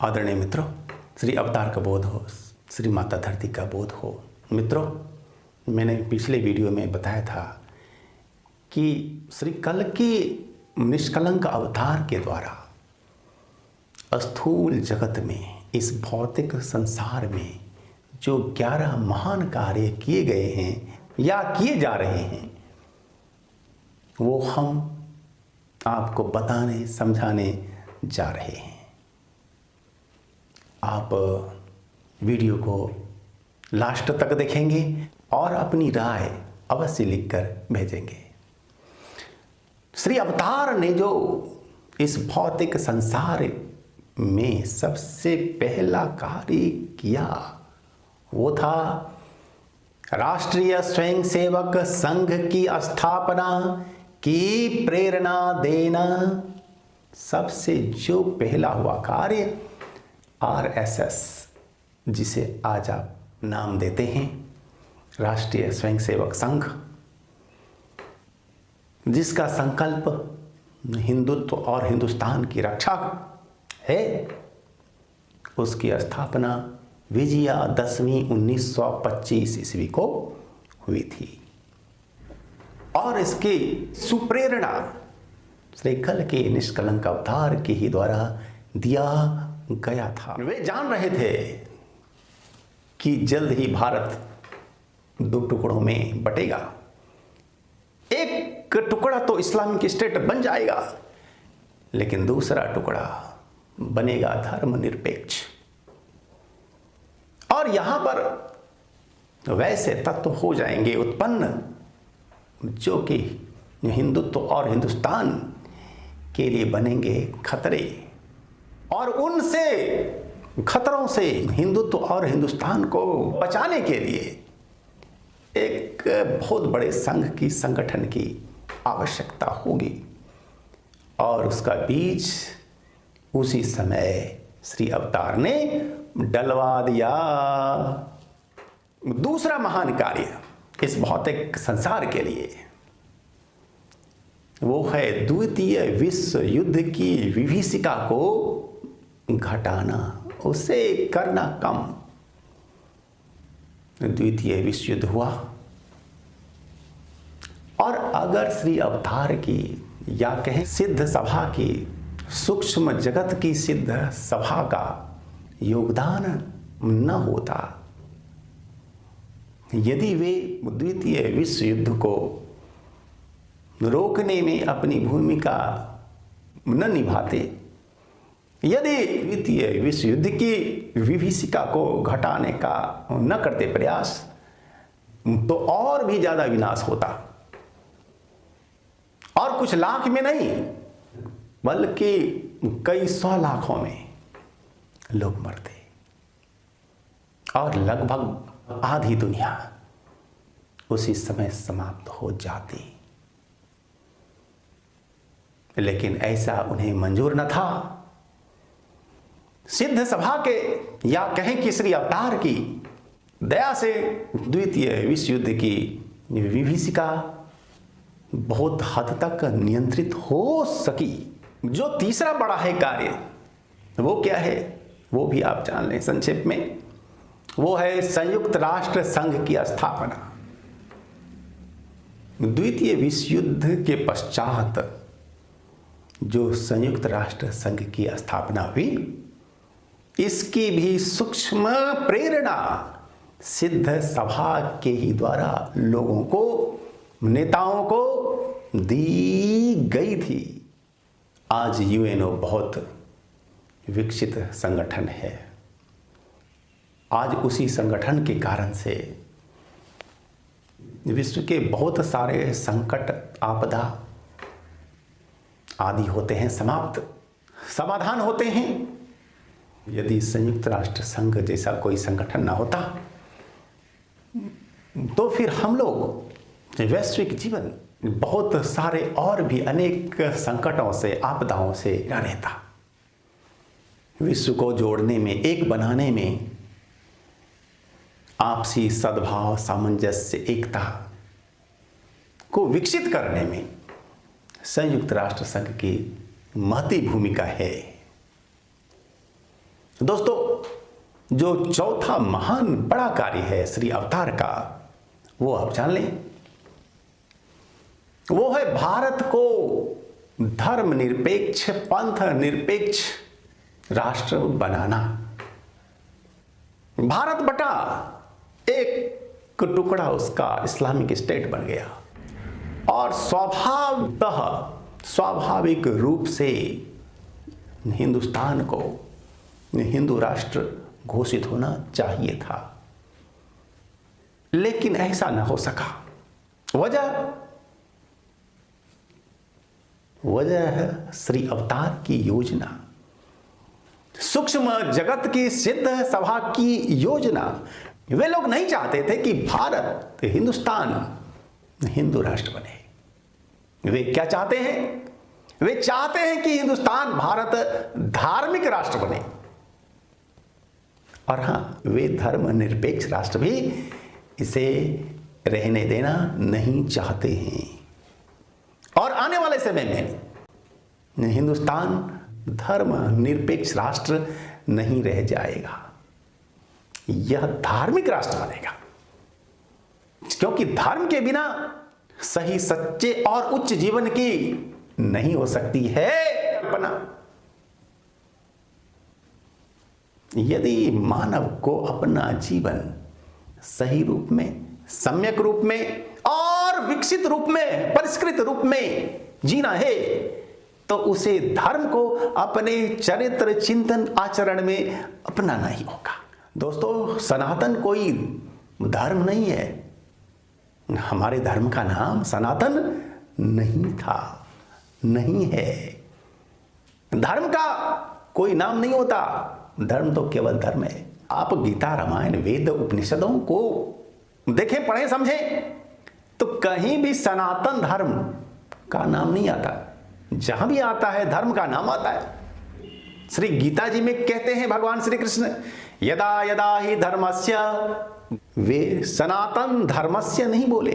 आदरणीय मित्रों, श्री अवतार का बोध हो, श्री माता धरती का बोध हो। मित्रों, मैंने पिछले वीडियो में बताया था कि श्री कल की निष्कलंक अवतार के द्वारा स्थूल जगत में, इस भौतिक संसार में जो 11 महान कार्य किए गए हैं या किए जा रहे हैं, वो हम आपको बताने समझाने जा रहे हैं। आप वीडियो को लास्ट तक देखेंगे और अपनी राय अवश्य लिखकर भेजेंगे। श्री अवतार ने जो इस भौतिक संसार में सबसे पहला कार्य किया वो था राष्ट्रीय स्वयंसेवक संघ की स्थापना की प्रेरणा देना। सबसे जो पहला हुआ कार्य RSS, जिसे आज आप नाम देते हैं राष्ट्रीय स्वयंसेवक संघ, जिसका संकल्प हिंदुत्व और हिंदुस्तान की रक्षा है, उसकी स्थापना विजयादशमी 1925 ईस्वी को हुई थी और इसकी सुप्रेरणा श्री कल के निष्कलंक अवतार के ही द्वारा दिया गया था। वे जान रहे थे कि जल्द ही भारत 2 टुकड़ों में बटेगा। एक टुकड़ा तो इस्लामिक स्टेट बन जाएगा, लेकिन दूसरा टुकड़ा बनेगा धर्मनिरपेक्ष। और यहां पर वैसे तत्व हो जाएंगे उत्पन्न जो कि हिंदुत्व और हिंदुस्तान के लिए बनेंगे खतरे, और उनसे खतरों से हिंदुत्व और हिंदुस्तान को बचाने के लिए एक बहुत बड़े संघ की संगठन की आवश्यकता होगी। और उसका बीज उसी समय श्री अवतार ने डलवा दिया। दूसरा महान कार्य इस भौतिक संसार के लिए वो है द्वितीय विश्व युद्ध की विभीषिका को घटाना, उसे करना कम। द्वितीय विश्व युद्ध हुआ और अगर श्री अवतार की या कहें सिद्ध सभा की, सूक्ष्म जगत की सिद्ध सभा का योगदान न होता, यदि वे द्वितीय विश्व युद्ध को रोकने में अपनी भूमिका न निभाते, यदि द्वितीय विश्व युद्ध की विभीषिका को घटाने का न करते प्रयास, तो और भी ज्यादा विनाश होता। और कुछ लाख में नहीं, बल्कि कई 100 लाखों में लोग मरते और लगभग आधी दुनिया उसी समय समाप्त हो जाती। लेकिन ऐसा उन्हें मंजूर न था। सिद्ध सभा के या कहें कि श्री अवतार की दया से द्वितीय विश्व युद्ध की विभीषिका बहुत हद तक नियंत्रित हो सकी। जो तीसरा बड़ा है कार्य, वो क्या है वो भी आप जान लें संक्षेप में। वो है संयुक्त राष्ट्र संघ की स्थापना। द्वितीय विश्व युद्ध के पश्चात जो संयुक्त राष्ट्र संघ की स्थापना हुई, इसकी भी सूक्ष्म प्रेरणा सिद्ध सभा के ही द्वारा लोगों को, नेताओं को दी गई थी। आज UNO बहुत विकसित संगठन है। आज उसी संगठन के कारण से विश्व के बहुत सारे संकट, आपदा आदि होते हैं, समाधान होते हैं। यदि संयुक्त राष्ट्र संघ जैसा कोई संगठन ना होता, तो फिर हम लोग वैश्विक जीवन बहुत सारे और भी अनेक संकटों से, आपदाओं से घिरा रहता। विश्व को जोड़ने में, एक बनाने में, आपसी सद्भाव, सामंजस्य, एकता को विकसित करने में संयुक्त राष्ट्र संघ की महती भूमिका है। दोस्तों, जो चौथा महान बड़ा कार्य है श्री अवतार का, वो आप जान लें। वो है भारत को धर्मनिरपेक्ष, पंथ निरपेक्ष राष्ट्र बनाना। भारत बटा एक टुकड़ा उसका इस्लामिक स्टेट बन गया और स्वाभाविक रूप से हिंदुस्तान को हिंदू राष्ट्र घोषित होना चाहिए था, लेकिन ऐसा न हो सका। वजह है श्री अवतार की योजना, सूक्ष्म जगत की सिद्ध सभा की योजना। वे लोग नहीं चाहते थे कि भारत, हिंदुस्तान हिंदू राष्ट्र बने। वे क्या चाहते हैं? वे चाहते हैं कि हिंदुस्तान, भारत धार्मिक राष्ट्र बने। और हां, वे धर्मनिरपेक्ष राष्ट्र भी इसे रहने देना नहीं चाहते हैं। और आने वाले समय में हिंदुस्तान धर्मनिरपेक्ष राष्ट्र नहीं रह जाएगा, यह धार्मिक राष्ट्र बनेगा। क्योंकि धर्म के बिना सही, सच्चे और उच्च जीवन की नहीं हो सकती है कल्पना। यदि मानव को अपना जीवन सही रूप में, सम्यक रूप में और विकसित रूप में, परिष्कृत रूप में जीना है, तो उसे धर्म को अपने चरित्र, चिंतन, आचरण में अपनाना ही होगा। दोस्तों, सनातन कोई धर्म नहीं है। हमारे धर्म का नाम सनातन नहीं था, नहीं है। धर्म का कोई नाम नहीं होता, धर्म तो केवल धर्म है। आप गीता, रामायण, वेद, उपनिषदों को देखें, पढ़ें, समझें, तो कहीं भी सनातन धर्म का नाम नहीं आता। जहां भी आता है धर्म का नाम आता है। श्री गीता जी में कहते हैं भगवान श्री कृष्ण, यदा यदा ही धर्मस्य, वे सनातन धर्मस्य नहीं बोले,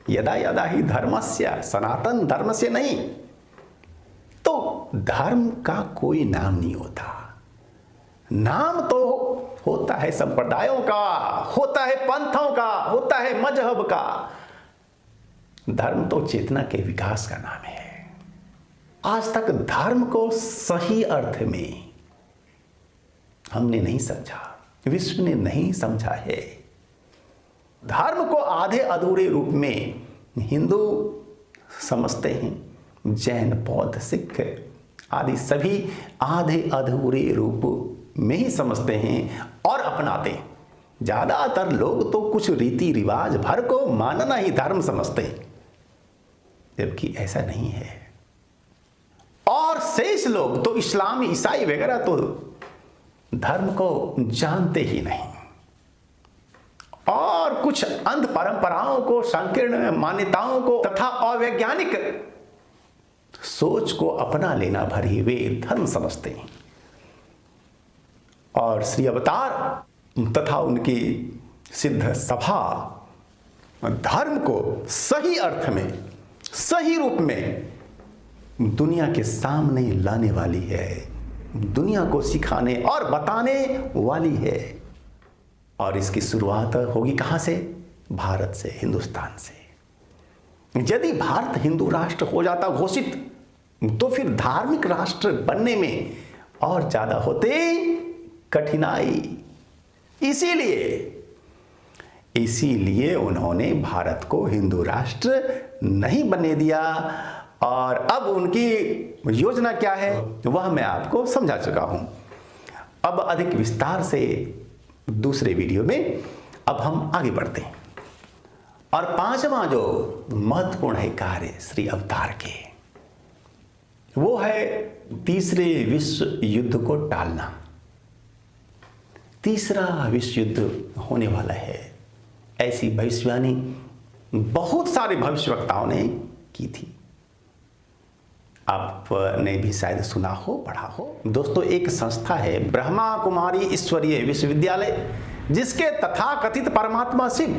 यदा यदा ही धर्मस्य, सनातन धर्मस्य नहीं। तो धर्म का कोई नाम नहीं होता। नाम तो होता है संप्रदायों का, होता है पंथों का, होता है मजहब का। धर्म तो चेतना के विकास का नाम है। आज तक धर्म को सही अर्थ में हमने नहीं समझा, विश्व ने नहीं समझा है। धर्म को आधे अधूरे रूप में हिंदू समझते हैं, जैन, बौद्ध, सिख आदि सभी आधे अधूरे रूप में ही समझते हैं और अपनाते हैं। ज्यादातर लोग तो कुछ रीति रिवाज भर को मानना ही धर्म समझते हैं, जबकि ऐसा नहीं है। और शेष लोग तो इस्लामी, ईसाई वगैरह तो धर्म को जानते ही नहीं और कुछ अंध परंपराओं को, संकीर्ण मान्यताओं को तथा अवैज्ञानिक सोच को अपना लेना भर ही वे धर्म समझते हैं। और श्री अवतार तथा उनकी सिद्ध सभा धर्म को सही अर्थ में, सही रूप में दुनिया के सामने लाने वाली है, दुनिया को सिखाने और बताने वाली है। और इसकी शुरुआत होगी कहां से? भारत से, हिंदुस्तान से। यदि भारत हिंदू राष्ट्र हो जाता घोषित, तो फिर धार्मिक राष्ट्र बनने में और ज्यादा होते कठिनाई। इसीलिए उन्होंने भारत को हिंदू राष्ट्र नहीं बनने दिया। और अब उनकी योजना क्या है वह मैं आपको समझा चुका हूं। अब अधिक विस्तार से दूसरे वीडियो में अब हम आगे बढ़ते हैं। और पांचवा जो महत्वपूर्ण है कार्य श्री अवतार के, वो है तीसरे विश्व युद्ध को टालना। तीसरा विश्व युद्ध होने वाला है, ऐसी भविष्यवाणी बहुत सारे भविष्यवक्ताओं ने की थी। आपने भी शायद सुना हो, पढ़ा हो। दोस्तों, एक संस्था है ब्रह्मा कुमारी ईश्वरीय विश्वविद्यालय, जिसके तथाकथित परमात्मा शिव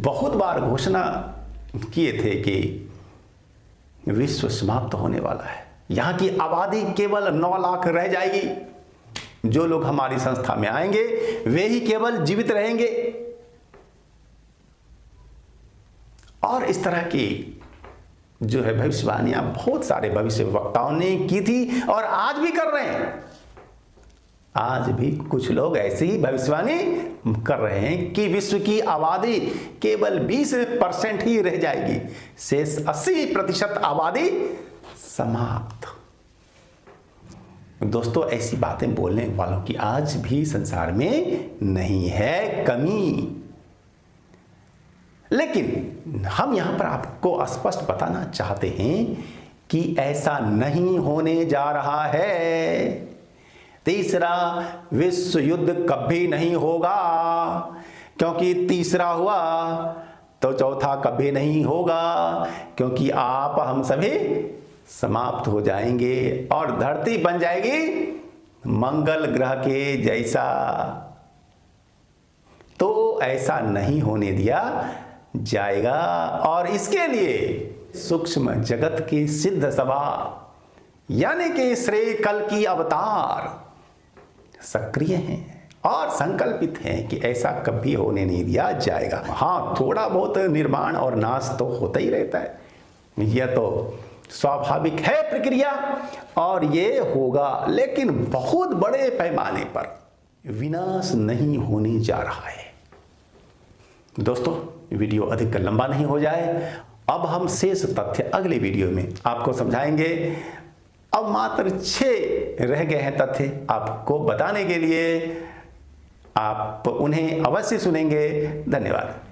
बहुत बार घोषणा किए थे कि विश्व समाप्त होने वाला है, यहां की आबादी केवल 9 लाख रह जाएगी। जो लोग हमारी संस्था में आएंगे वे ही केवल जीवित रहेंगे। और इस तरह की जो है भविष्यवाणियां बहुत सारे भविष्य वक्ताओं ने की थी और आज भी कर रहे हैं। आज भी कुछ लोग ऐसे ही भविष्यवाणी कर रहे हैं कि विश्व की आबादी केवल 20% ही रह जाएगी, शेष 80% आबादी समाप्त। दोस्तों, ऐसी बातें बोलने वालों की आज भी संसार में नहीं है कमी। लेकिन हम यहां पर आपको स्पष्ट बताना चाहते हैं कि ऐसा नहीं होने जा रहा है। तीसरा विश्व युद्ध कभी नहीं होगा, क्योंकि तीसरा हुआ तो चौथा कभी नहीं होगा, क्योंकि आप हम सभी समाप्त हो जाएंगे और धरती बन जाएगी मंगल ग्रह के जैसा। तो ऐसा नहीं होने दिया जाएगा और इसके लिए सूक्ष्म जगत की सिद्ध सभा यानी कि श्री कल की अवतार सक्रिय हैं और संकल्पित हैं कि ऐसा कभी होने नहीं दिया जाएगा। हाँ, थोड़ा बहुत निर्माण और नाश तो होता ही रहता है, यह तो स्वाभाविक है प्रक्रिया और ये होगा, लेकिन बहुत बड़े पैमाने पर विनाश नहीं होने जा रहा है। दोस्तों, वीडियो अधिक लंबा नहीं हो जाए, अब हम शेष तथ्य अगले वीडियो में आपको समझाएंगे। अब मात्र 6 रह गए हैं तथ्य आपको बताने के लिए, आप उन्हें अवश्य सुनेंगे। धन्यवाद।